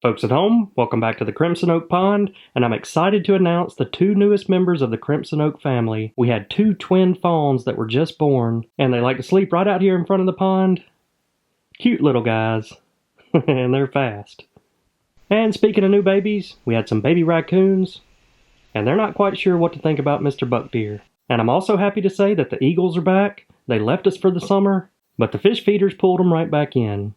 Folks at home, welcome back to the Crimson Oak Pond, and I'm excited to announce the two newest members of the Crimson Oak family. We had two twin fawns that were just born, and they like to sleep right out here in front of the pond. Cute little guys, and they're fast. And speaking of new babies, we had some baby raccoons, and they're not quite sure what to think about Mr. Buck Deer. And I'm also happy to say that the eagles are back. They left us for the summer, but the fish feeders pulled them right back in.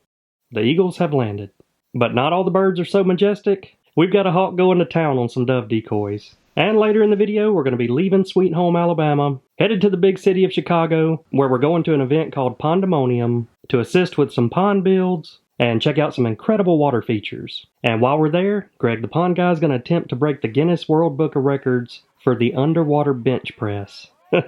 The eagles have landed. But not all the birds are so majestic. We've got a hawk going to town on some dove decoys. And later in the video, we're going to be leaving Sweet Home, Alabama, headed to the big city of Chicago, where we're going to an event called Pondemonium to assist with some pond builds and check out some incredible water features. And while we're there, Greg the Pond Guy is going to attempt to break the Guinness World Book of Records for the underwater bench press. You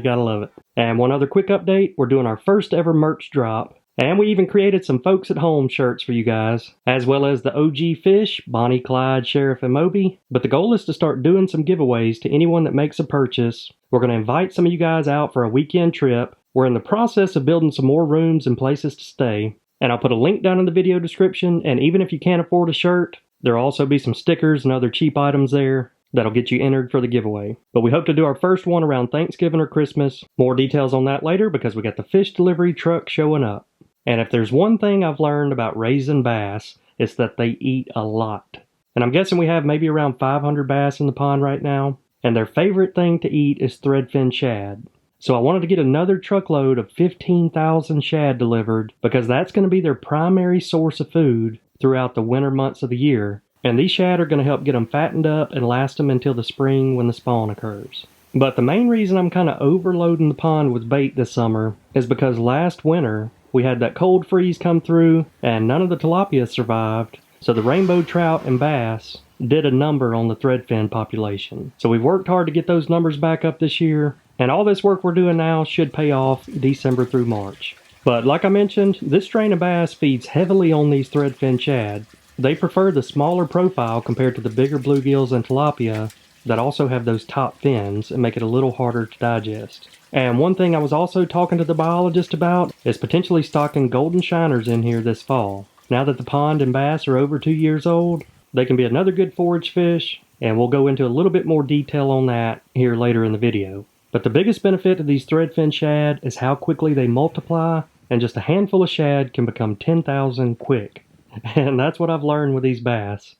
gotta love it. And one other quick update, we're doing our first ever merch drop. And we even created some Folks at Home shirts for you guys, as well as the OG Fish, Bonnie, Clyde, Sheriff, and Moby. But the goal is to start doing some giveaways to anyone that makes a purchase. We're going to invite some of you guys out for a weekend trip. We're in the process of building some more rooms and places to stay. And I'll put a link down in the video description, and even if you can't afford a shirt, there'll also be some stickers and other cheap items there that'll get you entered for the giveaway. But we hope to do our first one around Thanksgiving or Christmas. More details on that later because we got the fish delivery truck showing up. And if there's one thing I've learned about raising bass, it's that they eat a lot. And I'm guessing we have maybe around 500 bass in the pond right now. And their favorite thing to eat is threadfin shad. So I wanted to get another truckload of 15,000 shad delivered because that's going to be their primary source of food throughout the winter months of the year. And these shad are going to help get them fattened up and last them until the spring when the spawn occurs. But the main reason I'm kind of overloading the pond with bait this summer is because last winter, we had that cold freeze come through, and none of the tilapia survived, so the rainbow trout and bass did a number on the threadfin population. So we've worked hard to get those numbers back up this year, and all this work we're doing now should pay off December through March. But like I mentioned, this strain of bass feeds heavily on these threadfin shad. They prefer the smaller profile compared to the bigger bluegills and tilapia that also have those top fins and make it a little harder to digest. And one thing I was also talking to the biologist about is potentially stocking golden shiners in here this fall. Now that the pond and bass are over 2 years old, they can be another good forage fish, and we'll go into a little bit more detail on that here later in the video. But the biggest benefit of these threadfin shad is how quickly they multiply, and just a handful of shad can become 10,000 quick. And that's what I've learned with these bass.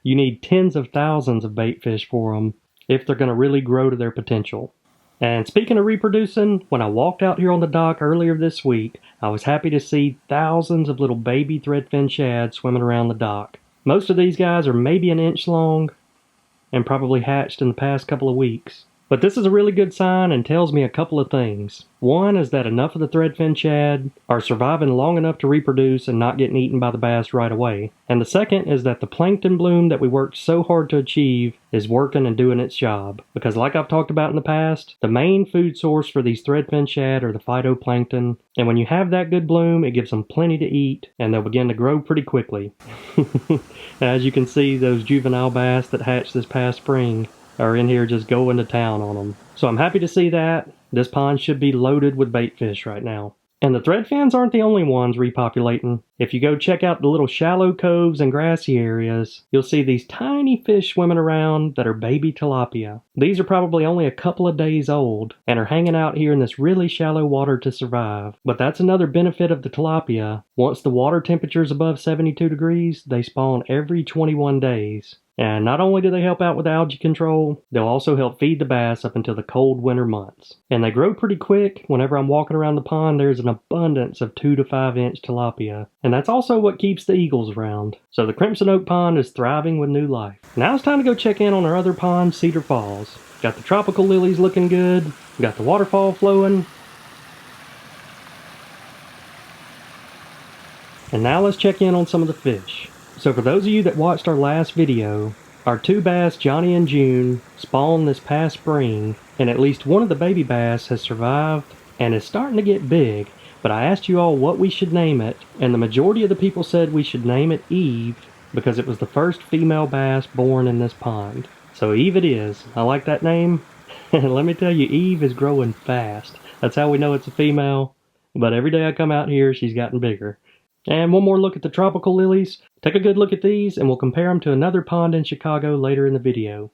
You need tens of thousands of bait fish for them if they're going to really grow to their potential. And speaking of reproducing, when I walked out here on the dock earlier this week, I was happy to see thousands of little baby threadfin shad swimming around the dock. Most of these guys are maybe an inch long and probably hatched in the past couple of weeks. But this is a really good sign and tells me a couple of things. One is that enough of the threadfin shad are surviving long enough to reproduce and not getting eaten by the bass right away. And the second is that the plankton bloom that we worked so hard to achieve is working and doing its job. Because like I've talked about in the past, the main food source for these threadfin shad are the phytoplankton. And when you have that good bloom, it gives them plenty to eat and they'll begin to grow pretty quickly. As you can see, those juvenile bass that hatched this past spring are in here just going to town on them. So I'm happy to see that. This pond should be loaded with bait fish right now. And the threadfins aren't the only ones repopulating. If you go check out the little shallow coves and grassy areas, you'll see these tiny fish swimming around that are baby tilapia. These are probably only a couple of days old and are hanging out here in this really shallow water to survive. But that's another benefit of the tilapia. Once the water temperature is above 72 degrees, they spawn every 21 days. And not only do they help out with algae control, they'll also help feed the bass up until the cold winter months. And they grow pretty quick. Whenever I'm walking around the pond, there's an abundance of 2 to 5 inch tilapia. And that's also what keeps the eagles around. So the Crimson Oak Pond is thriving with new life. Now it's time to go check in on our other pond, Cedar Falls. Got the tropical lilies looking good. Got the waterfall flowing. And now let's check in on some of the fish. So for those of you that watched our last video, our two bass, Johnny and June, spawned this past spring, and at least one of the baby bass has survived and is starting to get big. But I asked you all what we should name it, and the majority of the people said we should name it Eve because it was the first female bass born in this pond. So Eve it is. I like that name. And let me tell you, Eve is growing fast. That's how we know it's a female. But every day I come out here, she's gotten bigger. And one more look at the tropical lilies. Take a good look at these and we'll compare them to another pond in Chicago later in the video.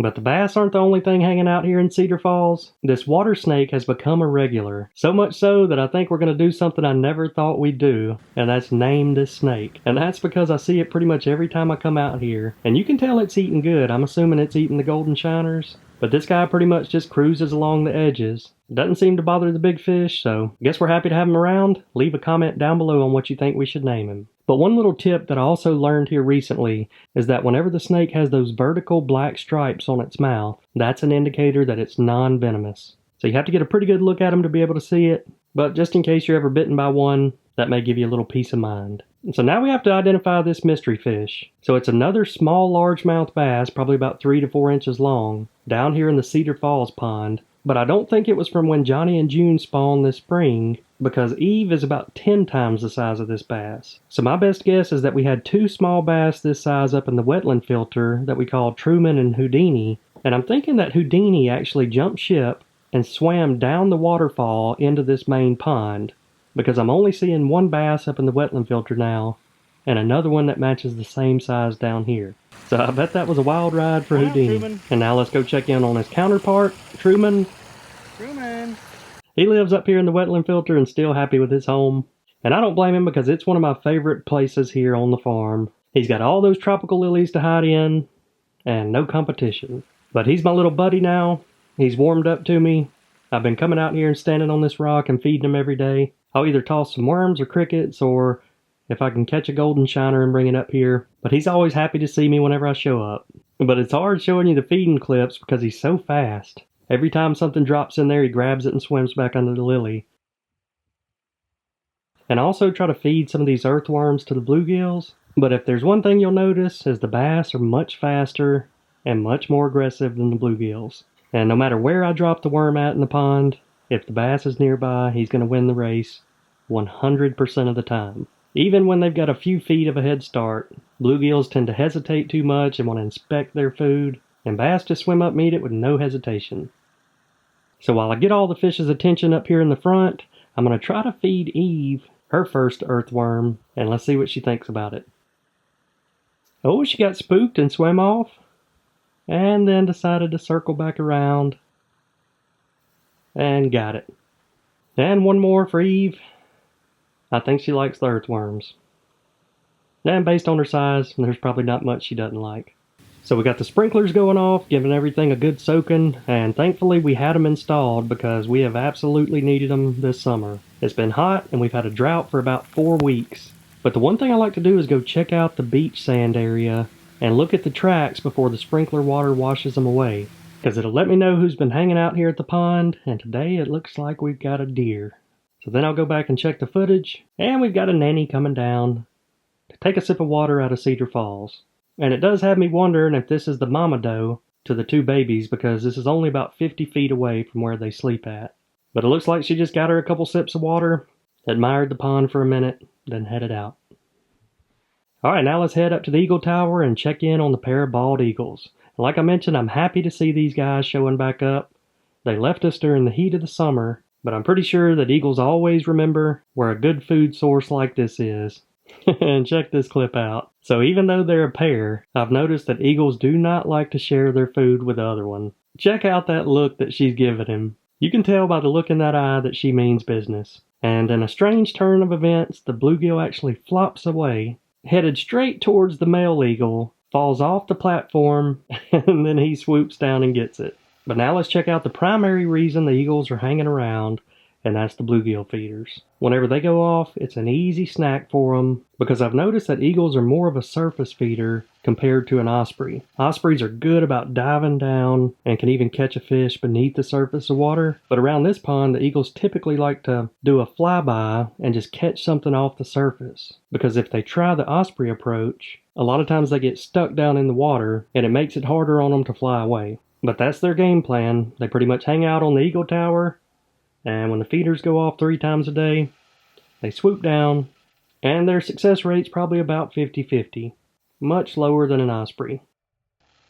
But the bass aren't the only thing hanging out here in Cedar Falls. This water snake has become a regular. So much so that I think we're going to do something I never thought we'd do, and that's name this snake. And that's because I see it pretty much every time I come out here. And you can tell it's eating good. I'm assuming it's eating the golden shiners. But this guy pretty much just cruises along the edges. Doesn't seem to bother the big fish, so I guess we're happy to have him around. Leave a comment down below on what you think we should name him. But one little tip that I also learned here recently is that whenever the snake has those vertical black stripes on its mouth, that's an indicator that it's non-venomous. So you have to get a pretty good look at them to be able to see it, but just in case you're ever bitten by one, that may give you a little peace of mind. And so now we have to identify this mystery fish. So it's another small largemouth bass, probably about 3 to 4 inches long, down here in the Cedar Falls pond. But I don't think it was from when Johnny and June spawned this spring, because Eve is about 10 times the size of this bass. So my best guess is that we had 2 small bass this size up in the wetland filter that we called Truman and Houdini, and I'm thinking that Houdini actually jumped ship and swam down the waterfall into this main pond, because I'm only seeing 1 bass up in the wetland filter now, and another one that matches the same size down here. So I bet that was a wild ride for Houdini. And now let's go check in on his counterpart, Truman. Truman! He lives up here in the wetland filter and still happy with his home. And I don't blame him because it's one of my favorite places here on the farm. He's got all those tropical lilies to hide in, and no competition. But he's my little buddy now. He's warmed up to me. I've been coming out here and standing on this rock and feeding him every day. I'll either toss some worms or crickets, or if I can catch a golden shiner and bring it up here. But he's always happy to see me whenever I show up. But it's hard showing you the feeding clips because he's so fast. Every time something drops in there, he grabs it and swims back under the lily. And I also try to feed some of these earthworms to the bluegills. But if there's one thing you'll notice is the bass are much faster and much more aggressive than the bluegills. And no matter where I drop the worm at in the pond, if the bass is nearby, he's going to win the race 100% of the time. Even when they've got a few feet of a head start, bluegills tend to hesitate too much and want to inspect their food, and bass just swim up and eat it with no hesitation. So while I get all the fish's attention up here in the front, I'm going to try to feed Eve her first earthworm, and let's see what she thinks about it. Oh, she got spooked and swam off, and then decided to circle back around, and got it. And one more for Eve. I think she likes the earthworms. And based on her size, there's probably not much she doesn't like. So we got the sprinklers going off, giving everything a good soaking, and thankfully we had them installed because we have absolutely needed them this summer. It's been hot and we've had a drought for about 4 weeks. But the one thing I like to do is go check out the beach sand area and look at the tracks before the sprinkler water washes them away, because it'll let me know who's been hanging out here at the pond, and today it looks like we've got a deer. So then I'll go back and check the footage, and we've got a nanny coming down to take a sip of water out of Cedar Falls. And it does have me wondering if this is the mama doe to the 2 babies, because this is only about 50 feet away from where they sleep at. But it looks like she just got her a couple sips of water, admired the pond for a minute, then headed out. Alright, now let's head up to the Eagle Tower and check in on the pair of bald eagles. And like I mentioned, I'm happy to see these guys showing back up. They left us during the heat of the summer, but I'm pretty sure that eagles always remember where a good food source like this is. And check this clip out. So even though they're a pair, I've noticed that eagles do not like to share their food with the other one. Check out that look that she's giving him. You can tell by the look in that eye that she means business. And in a strange turn of events, the bluegill actually flops away, headed straight towards the male eagle, falls off the platform, and then he swoops down and gets it. But now let's check out the primary reason the eagles are hanging around, and that's the bluegill feeders. Whenever they go off, it's an easy snack for them, because I've noticed that eagles are more of a surface feeder compared to an osprey. Ospreys are good about diving down and can even catch a fish beneath the surface of water, but around this pond, the eagles typically like to do a flyby and just catch something off the surface, because if they try the osprey approach, a lot of times they get stuck down in the water, and it makes it harder on them to fly away. But that's their game plan. They pretty much hang out on the Eagle Tower, and when the feeders go off 3 times a day, they swoop down, and their success rate's probably about 50-50, much lower than an osprey.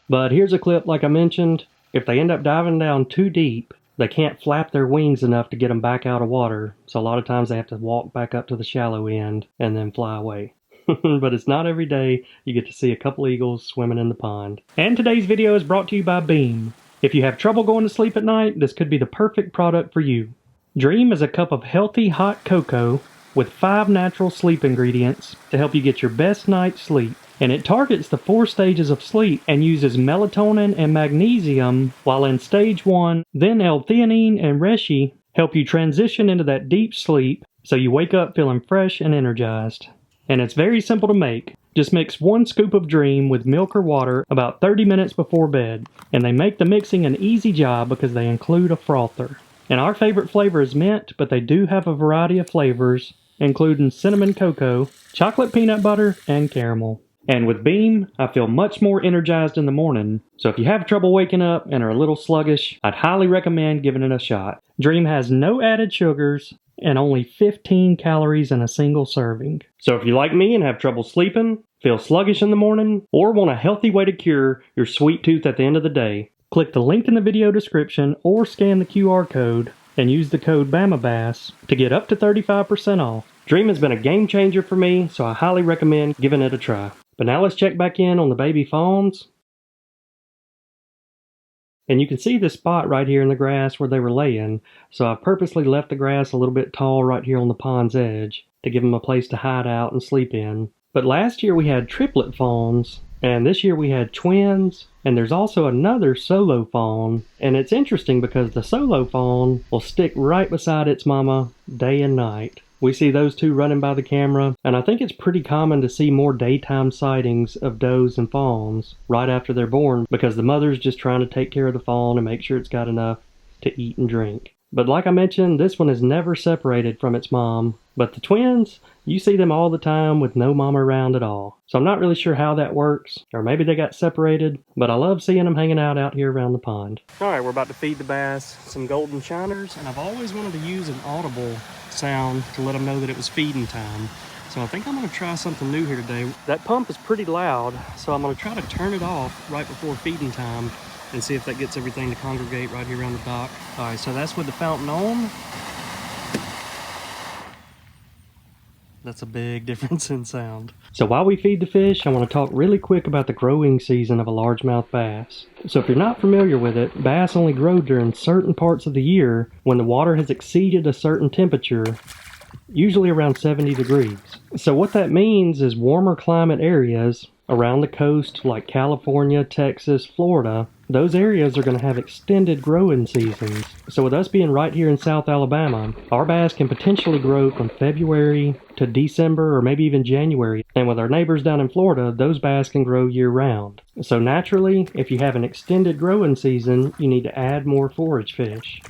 But here's a clip like I mentioned. If they end up diving down too deep, they can't flap their wings enough to get them back out of water. So a lot of times they have to walk back up to the shallow end and then fly away. But it's not every day you get to see a couple eagles swimming in the pond. And today's video is brought to you by Beam. If you have trouble going to sleep at night, this could be the perfect product for you. Dream is a cup of healthy hot cocoa with 5 natural sleep ingredients to help you get your best night's sleep. And it targets the 4 stages of sleep and uses melatonin and magnesium, while in stage 1, then L-theanine and reishi help you transition into that deep sleep so you wake up feeling fresh and energized. And it's very simple to make. Just mix 1 scoop of Dream with milk or water about 30 minutes before bed. And they make the mixing an easy job because they include a frother. And our favorite flavor is mint, but they do have a variety of flavors, including cinnamon cocoa, chocolate peanut butter, and caramel. And with Beam, I feel much more energized in the morning. So if you have trouble waking up and are a little sluggish, I'd highly recommend giving it a shot. Dream has no added sugars and only 15 calories in a single serving. So if you're like me and have trouble sleeping, feel sluggish in the morning, or want a healthy way to cure your sweet tooth at the end of the day, click the link in the video description or scan the QR code and use the code BAMABASS to get up to 35% off. Dream has been a game changer for me, so I highly recommend giving it a try. But now let's check back in on the baby fawns. And you can see this spot right here in the grass where they were laying, so I've purposely left the grass a little bit tall right here on the pond's edge to give them a place to hide out and sleep in. But last year we had triplet fawns, and this year we had twins, and there's also another solo fawn. And it's interesting because the solo fawn will stick right beside its mama day and night. We see those two running by the camera, and I think it's pretty common to see more daytime sightings of does and fawns right after they're born because the mother's just trying to take care of the fawn and make sure it's got enough to eat and drink. But like I mentioned, this one is never separated from its mom. But the twins, you see them all the time with no mama around at all. So I'm not really sure how that works, or maybe they got separated, but I love seeing them hanging out here around the pond. Alright, we're about to feed the bass some golden shiners, and I've always wanted to use an audible sound to let them know that it was feeding time. So I think I'm going to try something new here today. That pump is pretty loud, so I'm going to try to turn it off right before feeding time and see if that gets everything to congregate right here around the dock. Alright, so that's with the fountain on. That's a big difference in sound. So while we feed the fish, I want to talk really quick about the growing season of a largemouth bass. So if you're not familiar with it, bass only grow during certain parts of the year when the water has exceeded a certain temperature, usually around 70 degrees. So what that means is warmer climate areas around the coast like California, Texas, Florida, those areas are going to have extended growing seasons. So with us being right here in South Alabama, our bass can potentially grow from February to December or maybe even January. And with our neighbors down in Florida, those bass can grow year round. So naturally, if you have an extended growing season, you need to add more forage fish.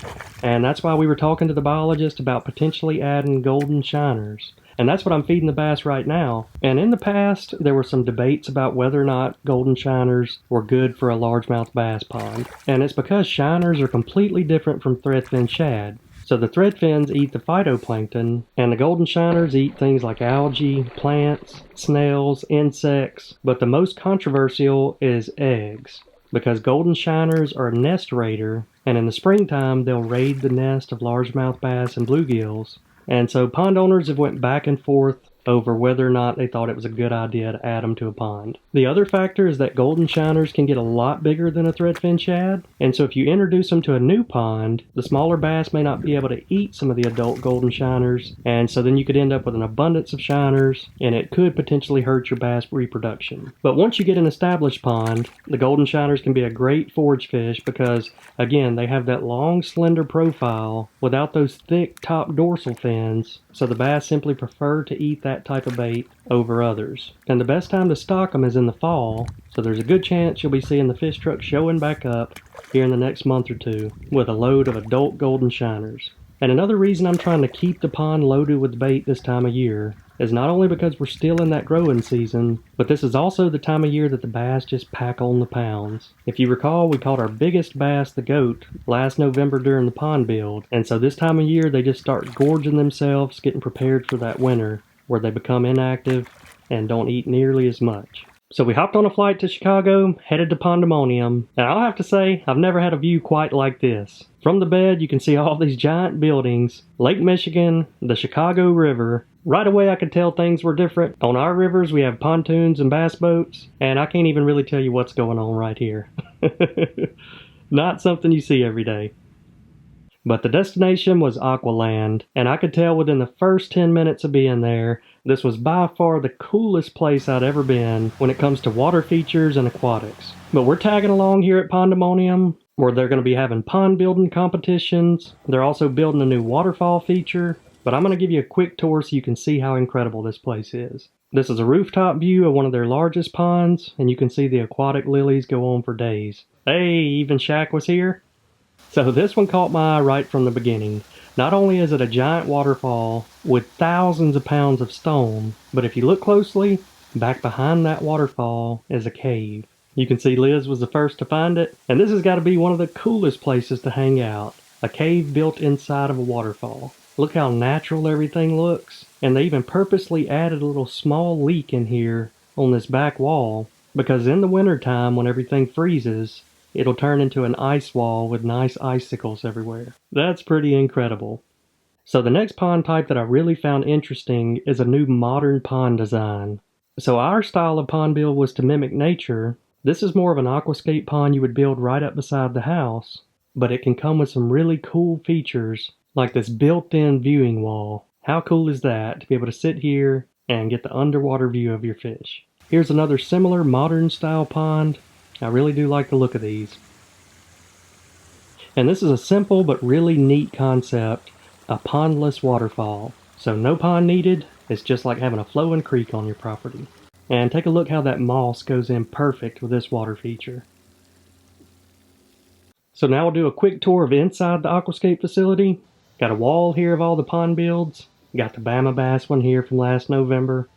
And that's why we were talking to the biologist about potentially adding golden shiners. And that's what I'm feeding the bass right now. And in the past, there were some debates about whether or not golden shiners were good for a largemouth bass pond. And it's because shiners are completely different from threadfin shad. So the threadfins eat the phytoplankton, and the golden shiners eat things like algae, plants, snails, insects. But the most controversial is eggs, because golden shiners are a nest raider, and in the springtime they'll raid the nest of largemouth bass and bluegills. And so pond owners have went back and forth over whether or not they thought it was a good idea to add them to a pond. The other factor is that golden shiners can get a lot bigger than a threadfin shad, and so if you introduce them to a new pond, the smaller bass may not be able to eat some of the adult golden shiners, and so then you could end up with an abundance of shiners, and it could potentially hurt your bass reproduction. But once you get an established pond, the golden shiners can be a great forage fish because, again, they have that long, slender profile without those thick top dorsal fins, so the bass simply prefer to eat that type of bait over others. And the best time to stock them is in the fall, so there's a good chance you'll be seeing the fish truck showing back up here in the next month or two with a load of adult golden shiners. And another reason I'm trying to keep the pond loaded with bait this time of year is not only because we're still in that growing season, but this is also the time of year that the bass just pack on the pounds. If you recall, we caught our biggest bass, the goat, last November during the pond build, and so this time of year they just start gorging themselves, getting prepared for that winter, where they become inactive and don't eat nearly as much. So we hopped on a flight to Chicago, headed to Pandemonium, and I'll have to say, I've never had a view quite like this. From the bed, you can see all these giant buildings, Lake Michigan, the Chicago River. Right away I could tell things were different. On our rivers we have pontoons and bass boats, and I can't even really tell you what's going on right here. Not something you see every day. But the destination was Aqualand, and I could tell within the first 10 minutes of being there, this was by far the coolest place I'd ever been when it comes to water features and aquatics. But we're tagging along here at Pandemonium, where they're going to be having pond building competitions. They're also building a new waterfall feature, but I'm going to give you a quick tour so you can see how incredible this place is. This is a rooftop view of one of their largest ponds, and you can see the aquatic lilies go on for days. Hey, even Shaq was here. So this one caught my eye right from the beginning. Not only is it a giant waterfall with thousands of pounds of stone, but if you look closely, back behind that waterfall is a cave. You can see Liz was the first to find it, and this has got to be one of the coolest places to hang out. A cave built inside of a waterfall. Look how natural everything looks, and they even purposely added a little small leak in here on this back wall, because in the wintertime when everything freezes, it'll turn into an ice wall with nice icicles everywhere. That's pretty incredible. So the next pond type that I really found interesting is a new modern pond design. So our style of pond build was to mimic nature. This is more of an aquascape pond you would build right up beside the house, but it can come with some really cool features like this built-in viewing wall. How cool is that to be able to sit here and get the underwater view of your fish? Here's another similar modern style pond. I really do like the look of these. And this is a simple but really neat concept, a pondless waterfall. So no pond needed, it's just like having a flowing creek on your property. And take a look how that moss goes in perfect with this water feature. So now we'll do a quick tour of inside the Aquascape facility. Got a wall here of all the pond builds. Got the Bama Bass one here from last November.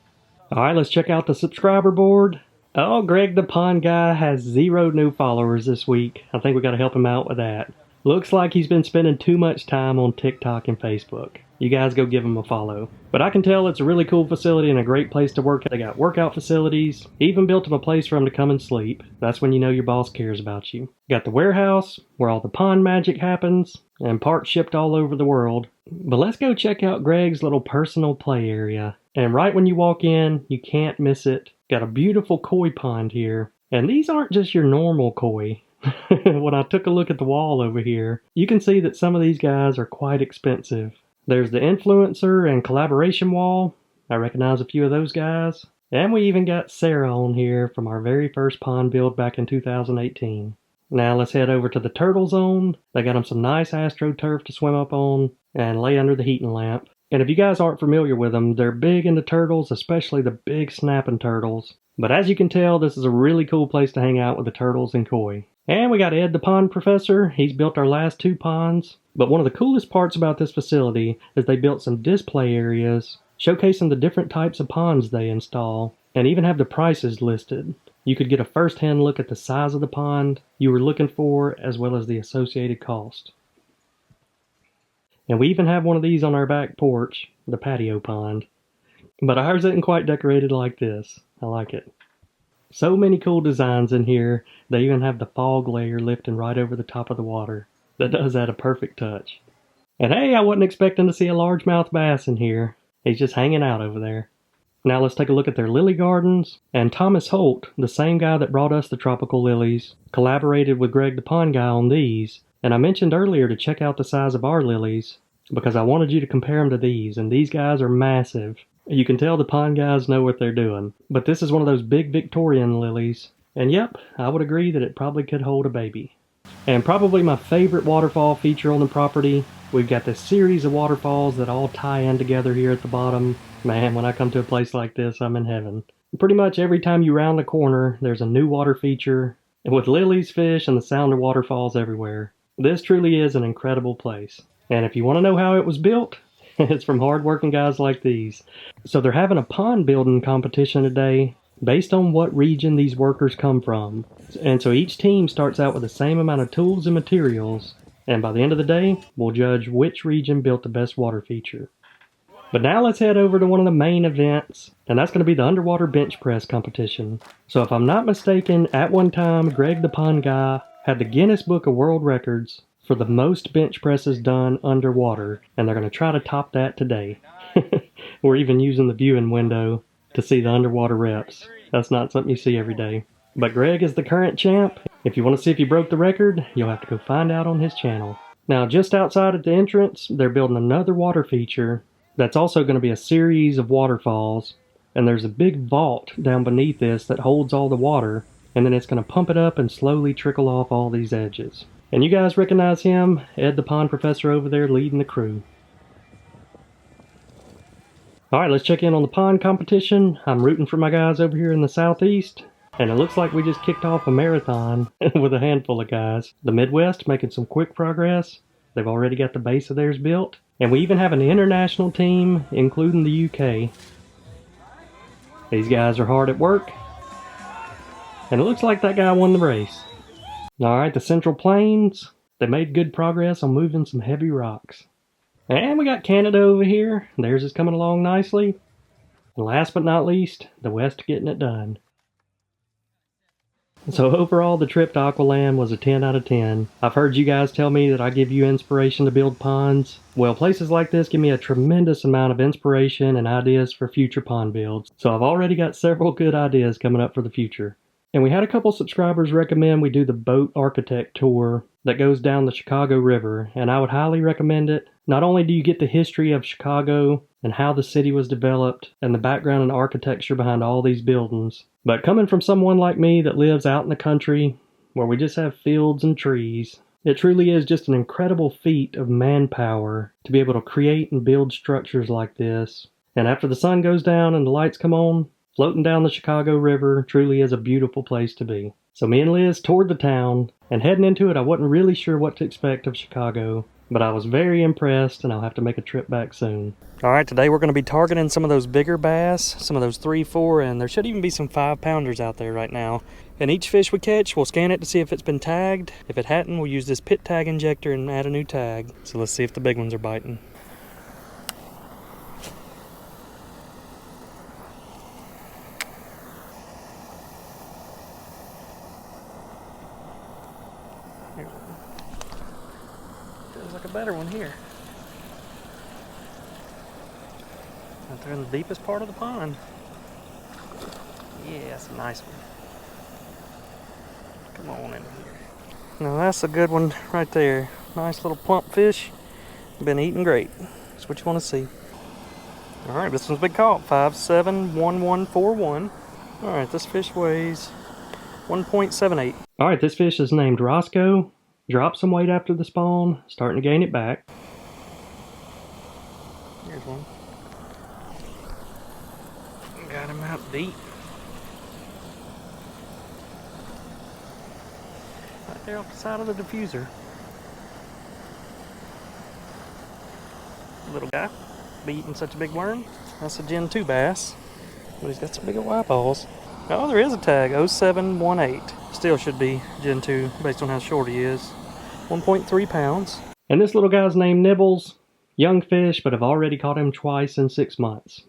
Alright, let's check out the subscriber board. Oh, Greg the Pond Guy has 0 new followers this week. I think we got to help him out with that. Looks like he's been spending too much time on TikTok and Facebook. You guys go give him a follow. But I can tell it's a really cool facility and a great place to work. They got workout facilities. Even built him a place for him to come and sleep. That's when you know your boss cares about you. Got the warehouse, where all the pond magic happens, and parts shipped all over the world. But let's go check out Greg's little personal play area. And right when you walk in, you can't miss it. Got a beautiful koi pond here. And these aren't just your normal koi. When I took a look at the wall over here, you can see that some of these guys are quite expensive. There's the influencer and collaboration wall. I recognize a few of those guys. And we even got Sarah on here from our very first pond build back in 2018. Now let's head over to the turtle zone. They got them some nice astroturf to swim up on and lay under the heating lamp. And if you guys aren't familiar with them, they're big into turtles, especially the big snapping turtles. But as you can tell, this is a really cool place to hang out with the turtles and koi. And we got Ed the Pond Professor. He's built our last 2 ponds. But one of the coolest parts about this facility is they built some display areas showcasing the different types of ponds they install, and even have the prices listed. You could get a first-hand look at the size of the pond you were looking for, as well as the associated cost. And we even have one of these on our back porch, the patio pond. But ours isn't quite decorated like this. I like it. So many cool designs in here. They even have the fog layer lifting right over the top of the water. That does add a perfect touch. And hey, I wasn't expecting to see a largemouth bass in here. He's just hanging out over there. Now let's take a look at their lily gardens. And Thomas Holt, the same guy that brought us the tropical lilies, collaborated with Greg the Pond Guy on these. And I mentioned earlier to check out the size of our lilies, because I wanted you to compare them to these, and these guys are massive. You can tell the pond guys know what they're doing. But this is one of those big Victorian lilies. And yep, I would agree that it probably could hold a baby. And probably my favorite waterfall feature on the property, we've got this series of waterfalls that all tie in together here at the bottom. Man, when I come to a place like this, I'm in heaven. Pretty much every time you round the corner, there's a new water feature, with lilies, fish, and the sound of waterfalls everywhere. This truly is an incredible place. And if you want to know how it was built, it's from hard-working guys like these. So they're having a pond building competition today based on what region these workers come from. And so each team starts out with the same amount of tools and materials, and by the end of the day, we'll judge which region built the best water feature. But now let's head over to one of the main events, and that's going to be the underwater bench press competition. So if I'm not mistaken, at one time, Greg the Pond Guy had the Guinness Book of World Records for the most bench presses done underwater, and they're going to try to top that today. We're even using the viewing window to see the underwater reps. That's not something you see every day. But Greg is the current champ. If you want to see if he broke the record, you'll have to go find out on his channel. Now, just outside at the entrance, they're building another water feature that's also going to be a series of waterfalls, and there's a big vault down beneath this that holds all the water, and then it's going to pump it up and slowly trickle off all these edges. And you guys recognize him, Ed the Pond Professor over there leading the crew. Alright, let's check in on the pond competition. I'm rooting for my guys over here in the southeast, and it looks like we just kicked off a marathon with a handful of guys. The Midwest making some quick progress. They've already got the base of theirs built. And we even have an international team, including the UK. These guys are hard at work. And it looks like that guy won the race. Alright, the Central Plains. They made good progress on moving some heavy rocks. And we got Canada over here. Theirs is coming along nicely. And last but not least, the West getting it done. So overall, the trip to Aqualand was a 10 out of 10. I've heard you guys tell me that I give you inspiration to build ponds. Well, places like this give me a tremendous amount of inspiration and ideas for future pond builds. So I've already got several good ideas coming up for the future. And we had a couple subscribers recommend we do the boat architect tour that goes down the Chicago River, and I would highly recommend it. Not only do you get the history of Chicago and how the city was developed and the background and architecture behind all these buildings, but coming from someone like me that lives out in the country where we just have fields and trees, it truly is just an incredible feat of manpower to be able to create and build structures like this. And after the sun goes down and the lights come on, floating down the Chicago River truly is a beautiful place to be. So me and Liz toured the town, and heading into it I wasn't really sure what to expect of Chicago, but I was very impressed, and I'll have to make a trip back soon. Alright, today we're going to be targeting some of those bigger bass, some of those 3, 4, and there should even be some 5-pounders out there right now. And each fish we catch, we'll scan it to see if it's been tagged. If it hadn't, we'll use this pit tag injector and add a new tag. So let's see if the big ones are biting. Feels like a better one here. Out there in the deepest part of the pond. Yeah, that's a nice one. Come on in here. Now that's a good one right there. Nice little plump fish. Been eating great. That's what you want to see. Alright, this one's been caught. 5'7", 1141. Alright, this fish weighs 1.78. Alright, this fish is named Roscoe. Dropped some weight after the spawn. Starting to gain it back. Here's one. Got him out deep. Right there off the side of the diffuser. Little guy. Be eating such a big worm. That's a Gen 2 bass. But he's got some big old eyeballs. Oh, there is a tag. 0718. Still should be Gen 2 based on how short he is. 1.3 pounds. And this little guy's named Nibbles. Young fish, but I've already caught him twice in 6 months.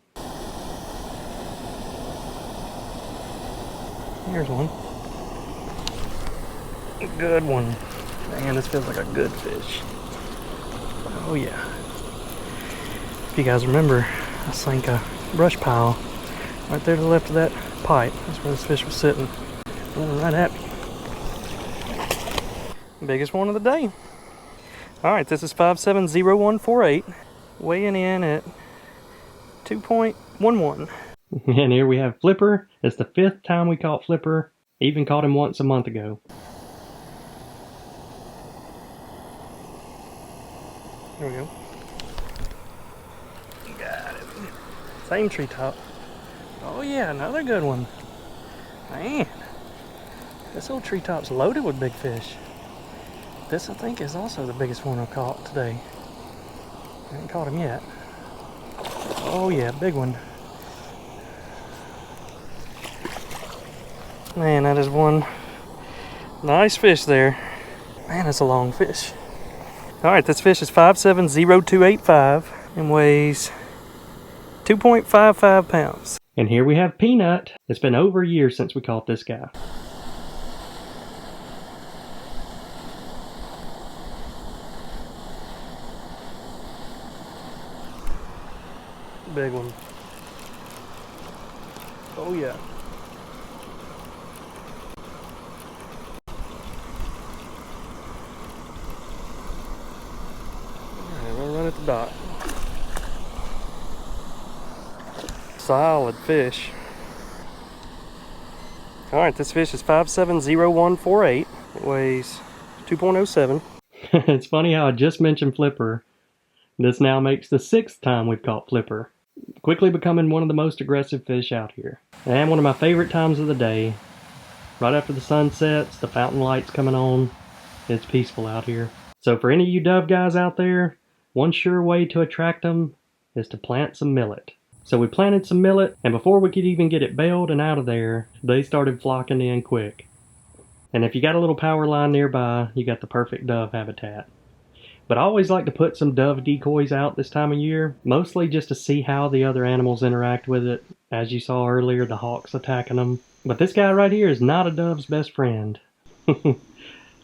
Here's one. Good one. Man, this feels like a good fish. Oh yeah. If you guys remember, I sank a brush pile right there to the left of that pipe. That's where this fish was sitting. Right at me. Biggest one of the day. Alright, this is 5'7", 0148. Weighing in at 2.11. And here we have Flipper. It's the 5th time we caught Flipper. Even caught him once a month ago. There we go. Got it. Same treetop. Oh yeah, another good one. Man, this old treetop's loaded with big fish. This, I think, is also the biggest one I've caught today. I haven't caught him yet. Oh yeah, big one. Man, that is one nice fish there. Man, that's a long fish. Alright, this fish is 5'7", 0285 and weighs 2.55 pounds. And here we have Peanut. It's been over a year since we caught this guy. Big one. Oh yeah. Alright, we'll run at the dock. Solid fish. Alright, this fish is 570148. It weighs 2.07. It's funny how I just mentioned Flipper. This now makes the 6th time we've caught Flipper. Quickly becoming one of the most aggressive fish out here. And one of my favorite times of the day. Right after the sun sets, the fountain lights coming on. It's peaceful out here. So for any of you dove guys out there, one sure way to attract them is to plant some millet. So we planted some millet, and before we could even get it baled and out of there, they started flocking in quick. And if you got a little power line nearby, you got the perfect dove habitat. But I always like to put some dove decoys out this time of year, mostly just to see how the other animals interact with it. As you saw earlier, the hawks attacking them. But this guy right here is not a dove's best friend.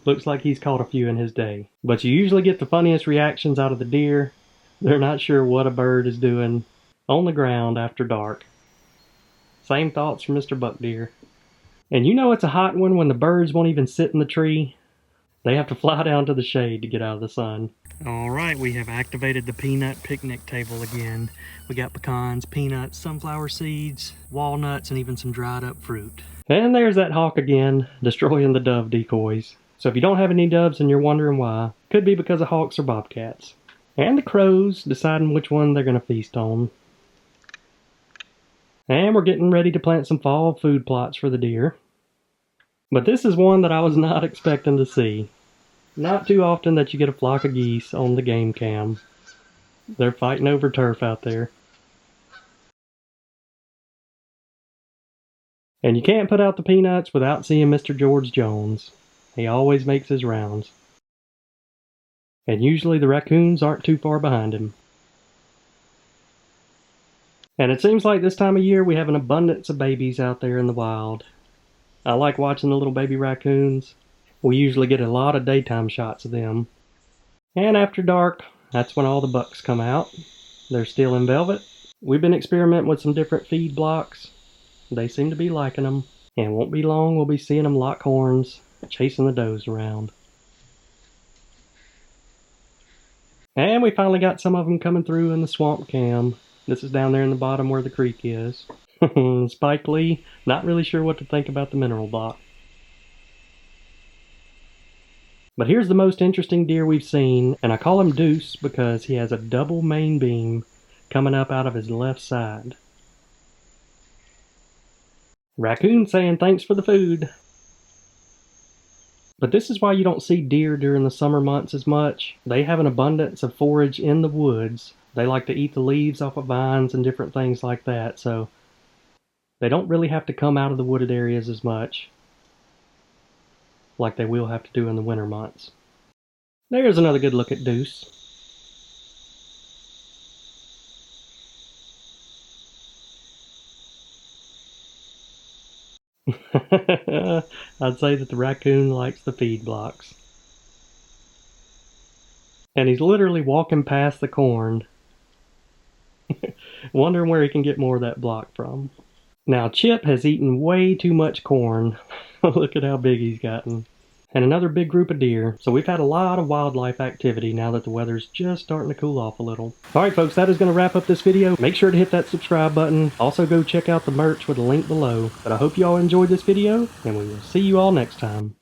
Looks like he's caught a few in his day. But you usually get the funniest reactions out of the deer. They're not sure what a bird is doing on the ground after dark. Same thoughts from Mr. Buck Deer. And you know it's a hot one when the birds won't even sit in the tree. They have to fly down to the shade to get out of the sun. Alright, we have activated the peanut picnic table again. We got pecans, peanuts, sunflower seeds, walnuts, and even some dried up fruit. And there's that hawk again, destroying the dove decoys. So if you don't have any doves and you're wondering why, could be because of hawks or bobcats. And the crows deciding which one they're going to feast on. And we're getting ready to plant some fall food plots for the deer. But this is one that I was not expecting to see. Not too often that you get a flock of geese on the game cam. They're fighting over turf out there. And you can't put out the peanuts without seeing Mr. George Jones. He always makes his rounds. And usually the raccoons aren't too far behind him. And it seems like this time of year we have an abundance of babies out there in the wild. I like watching the little baby raccoons. We usually get a lot of daytime shots of them. And after dark, that's when all the bucks come out. They're still in velvet. We've been experimenting with some different feed blocks. They seem to be liking them. And won't be long we'll be seeing them lock horns, chasing the does around. And we finally got some of them coming through in the swamp cam. This is down there in the bottom where the creek is. Spike Lee, not really sure what to think about the mineral block. But here's the most interesting deer we've seen, and I call him Deuce because he has a double main beam coming up out of his left side. Raccoon saying thanks for the food. But this is why you don't see deer during the summer months as much. They have an abundance of forage in the woods. They like to eat the leaves off of vines and different things like that, so they don't really have to come out of the wooded areas as much like they will have to do in the winter months. There's another good look at Deuce. I'd say that the raccoon likes the feed blocks. And he's literally walking past the corn, wondering where he can get more of that block from. Now Chip has eaten way too much corn. Look at how big he's gotten. And another big group of deer. So we've had a lot of wildlife activity now that the weather's just starting to cool off a little. Alright folks, that is going to wrap up this video. Make sure to hit that subscribe button. Also go check out the merch with a link below. But I hope you all enjoyed this video, and we will see you all next time.